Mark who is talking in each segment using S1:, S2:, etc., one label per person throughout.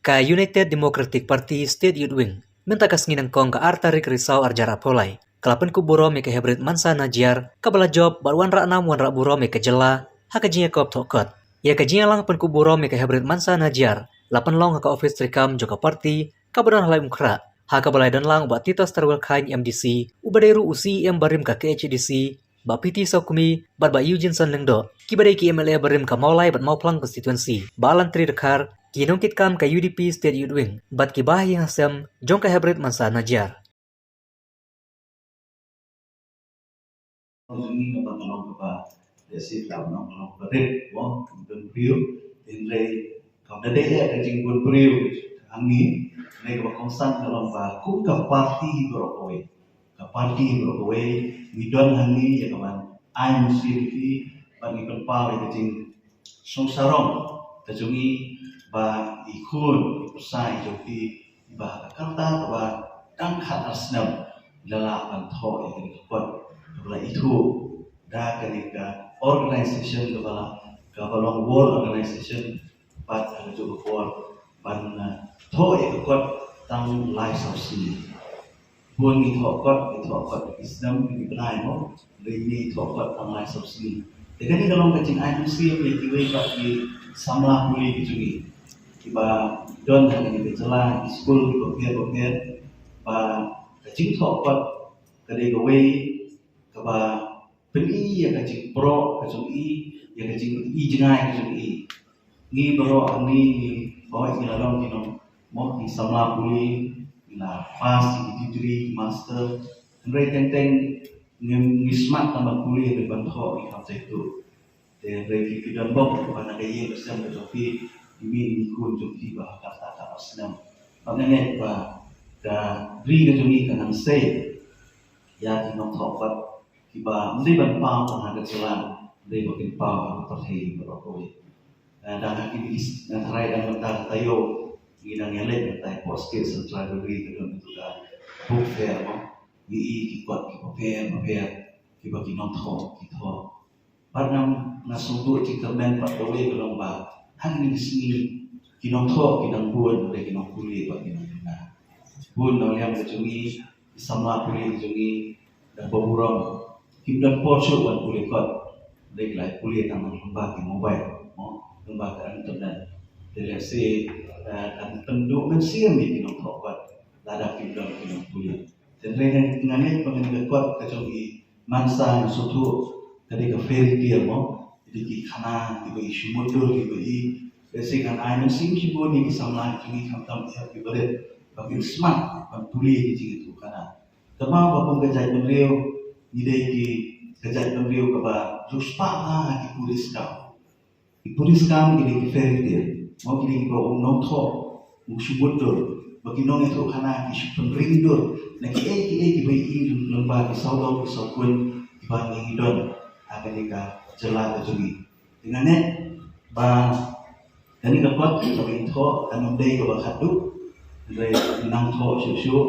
S1: Ka United Democratic Party State Youth Wing, mentakas nginangkong ka artarik risau arjara polai. Kalapan kuburo me ke hybrid mansa najiar, kabala job barwan raknam wan rakburo me ke jela, hakajinya kop tokot. Ya kajinya lang pen kuburo me ke hybrid mansa najiar, lapan long haka office rekam joka party, kabadan halai mukra. Haka balai dan lang ubat titas terwil kain MDC, ubaderu usi yang barim ka KHDC, ba PT Sokumi, ba Eugene San Lengdo, kibadai ki MLA barim ka maulai bat mauplang konstituensi, ba alantri dekar, kinungkit kam ka UDP State Youth Wing, bat kibah yang hasem, jong ka hybrid mansa najar.
S2: Ini dapat menolong kepada desi dalam menolong berit, wong dan priu, indrai kau dah deh kencing pun priu, angin, mereka berkongsan dalam baku ke parti berokoi, midon hangi ya kawan, ai musiri bagi penpau yang kencing songsarong, kecungi ba ikun persai joki ba kata ba dangkat asnam dalam antho yang dikuat kepala itu dah ketika organisasi kepala world organisation pat itu kuat ban tho yang kuat tang life of sin pun itu kuat Islam di benai no ini kuat tang life of sin jadi dalam kecing ayat muslim yang di samlah boleh dicuri tiba don hanya di celah di school di kopiar ba kecing kuat kedai gawe kaba peni yang kecing pro kecing yang kecing jengai kecing ni bro ani bawa ni lalong kino mau di samlah boleh ila pas di degree master ngai tenteng ngismat tambah kuliah di bantu di kampus itu dan dari kita bok pada gaya bersama Jofi ini ikut Jofi bah kata asnam maknanya bah dah beri kejungi kanan say ya di nonton tiba mesti berpau terhadap jalan dari bagian pau terhei berokoi dan ini antara dan bentar tayo ginang yang lain bentar postil setelah beri kedua itu dah book fair ni ikut fair bagi nonton kita Parnam nasudu citamen pak dawe belum ba hang ni sini kinong tho kinang buon le kinong kuli ba kinong na buon na yang kecungi samla kuli kecungi dan baburong kimdan poso wan kuli kot le lai kuli tang lembah di mobile mo lembah ka internet telesi kan penduk mensiam ni kinong tho kot lada kimdan kinong kuli dan dengan ngane pengen kot kecungi mansa sutu jadi ke fairy tale mo jadi ki khana ki isu mundur ki basic kan ai sim si boni ki samla ki khamtam ya ki bare bagi smart ban tuli ki itu kana tama ba pun gajai benriu ni dei ki gajai benriu ka ba juspa ha ki puris kam ki fairy tale mo ki ko no tho musu mundur bagi nong itu khana ki penrindur na ki bai lembah ki saudau ki sakun ba ni hidon akan jelas kejungi dengan net ba dan dapat sebagai intro dan mendai ke bakadu dari nang tho susu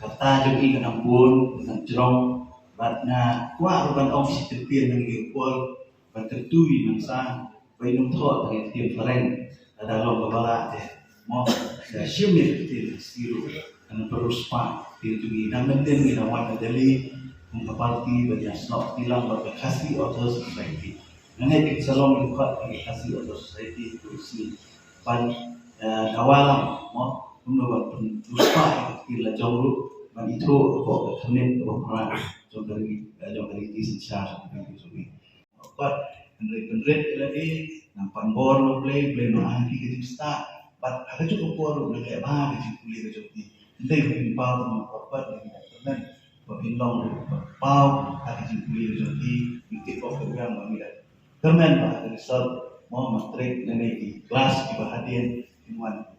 S2: kata jogi ke nampun dengan jerong batna kuat bukan om si terpien yang dikual ban tertui mangsa bai nung tho dengan tim fereng ada lo babala deh mau dah siumir tim siru dan terus pak jogi dan menden ni lawan dari parti bagi asnaf tilang berkasih atau society. Nanti kita selalu melihat berkasih atau society itu sini. Pan kawalan, mau menurut lupa kita jauh, pan itu kok kenet orang jauh dari di secara seperti itu. Pat penrit lagi, nampan bor play no anti kita start. Pat ada cukup bor lagi apa kita kuliah cukup di. Nanti kita paham apa dengan Pemilong pau hari juli jadi ikut program kami dah. Kemen pak result mau matrik nenek di kelas di bahagian iman.